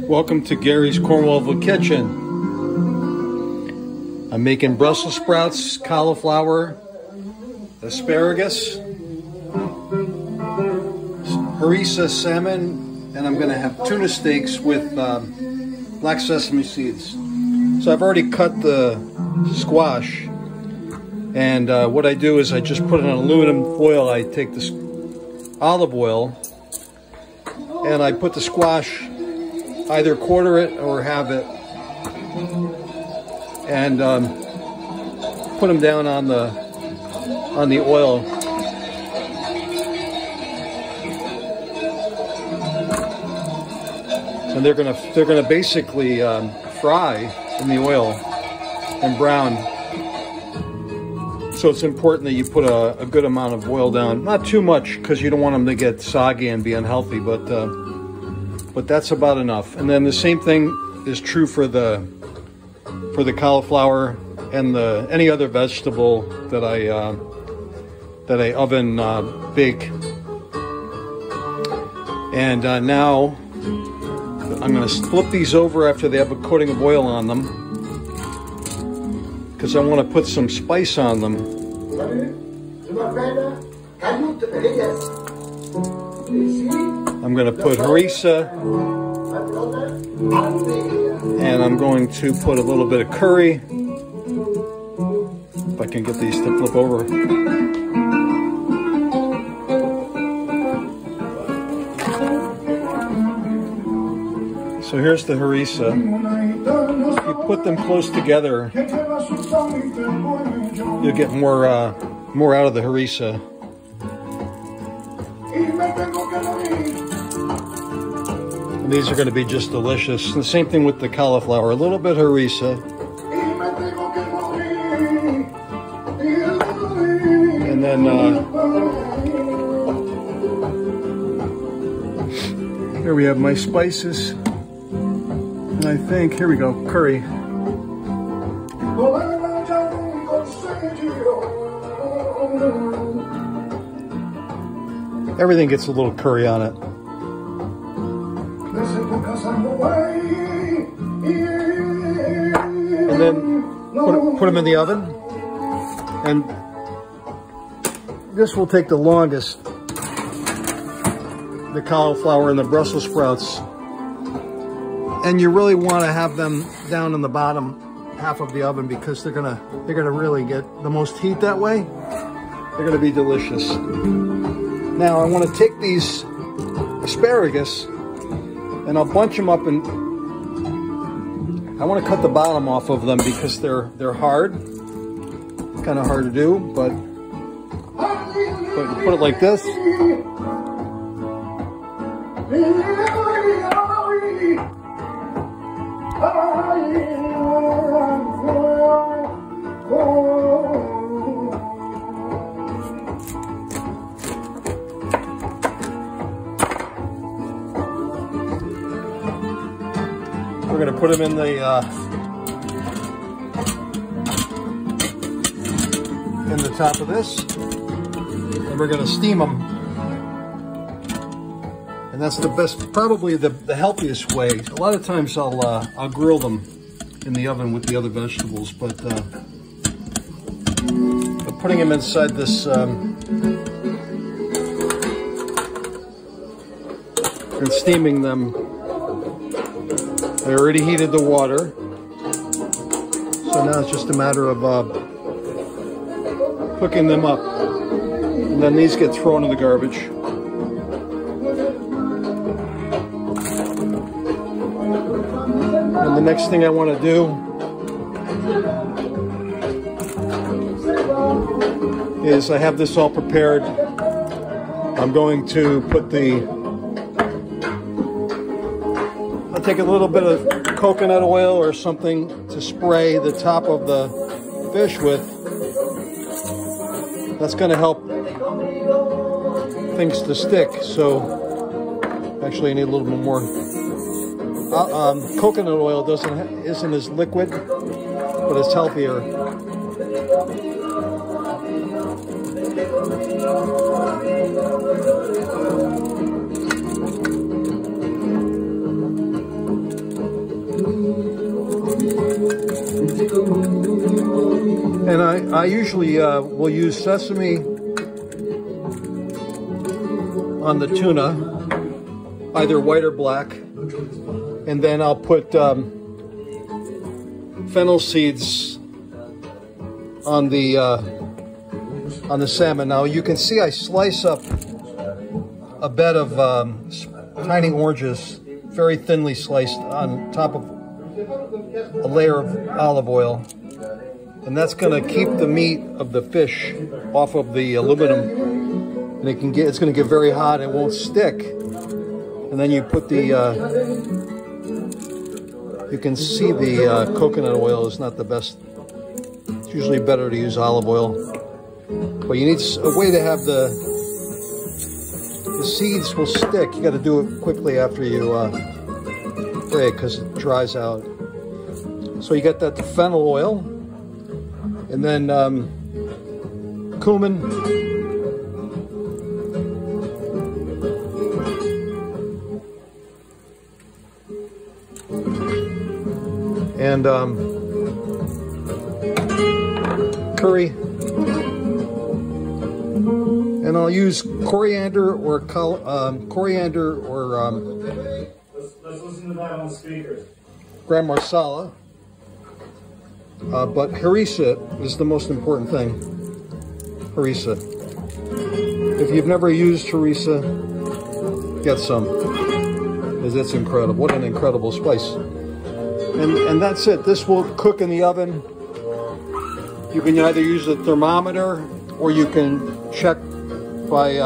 Welcome to Gary's Cornwallville kitchen. I'm making Brussels sprouts, cauliflower, asparagus, harissa salmon, and I'm going to have tuna steaks with black sesame seeds. So I've already cut the squash, and what I do is I just put it in aluminum foil. I take this olive oil and I put the squash, either quarter it or halve it, and put them down on the oil. And they're gonna basically fry in the oil and brown. So it's important that you put a good amount of oil down, not too much because you don't want them to get soggy and be unhealthy, but that's about enough. And then the same thing is true for the cauliflower and any other vegetable that I oven bake. And now I'm going to flip these over after they have a coating of oil on them, because I want to put some spice on them. I'm going to put harissa, and I'm going to put a little bit of curry, if I can get these to flip over. So here's the harissa. If you put them close together, you'll get more out of the harissa. And these are going to be just delicious. And the same thing with the cauliflower. A little bit harissa. And then here we have my spices. And I think, here we go, curry. Everything gets a little curry on it. And then put them in the oven. And this will take the longest, the cauliflower and the Brussels sprouts. And you really want to have them down in the bottom half of the oven, because they're gonna really get the most heat that way. They're gonna be delicious. Now I want to take these asparagus and I'll bunch them up, and I want to cut the bottom off of them because they're hard. Kind of hard to do, but you put it like this. We're going to put them in the top of this, and we're going to steam them. And that's the best, probably the healthiest way. A lot of times I'll grill them in the oven with the other vegetables, but putting them inside this and steaming them. I already heated the water, so now it's just a matter of cooking them up. And then these get thrown in the garbage. And the next thing I want to do is, I have this all prepared. I'm going to put I'll take a little bit of coconut oil or something to spray the top of the fish with. That's going to help things to stick. So actually I need a little bit more. Coconut oil isn't as liquid, but it's healthier. I usually will use sesame on the tuna, either white or black, and then I'll put fennel seeds on the salmon. Now you can see I slice up a bed of tiny oranges, very thinly sliced, on top of a layer of olive oil, and that's going to keep the meat of the fish off of the aluminum, and it's going to get very hot. It won't stick. And then you put the you can see the coconut oil is not the best. It's usually better to use olive oil, but you need a way to have the seeds will stick. You got to do it quickly after you fry it because it dries out. So you got that fennel oil, and then cumin, and curry, and I'll use coriander or Let's listen to that on the speakers. Gram marsala, but harissa is the most important thing. Harissa. If you've never used harissa, get some, because it's incredible. What an incredible spice. And that's it. This will cook in the oven. You can either use a thermometer or you can check by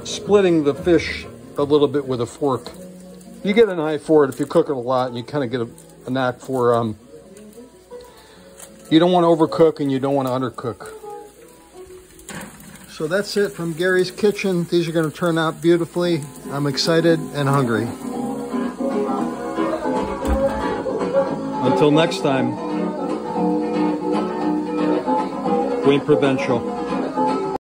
splitting the fish a little bit with a fork. You get an eye for it if you cook it a lot, and you kind of get a knack for you don't want to overcook and you don't want to undercook. So that's it from Gary's Kitchen. These are going to turn out beautifully. I'm excited and hungry. Until next time, Wayne Provincial.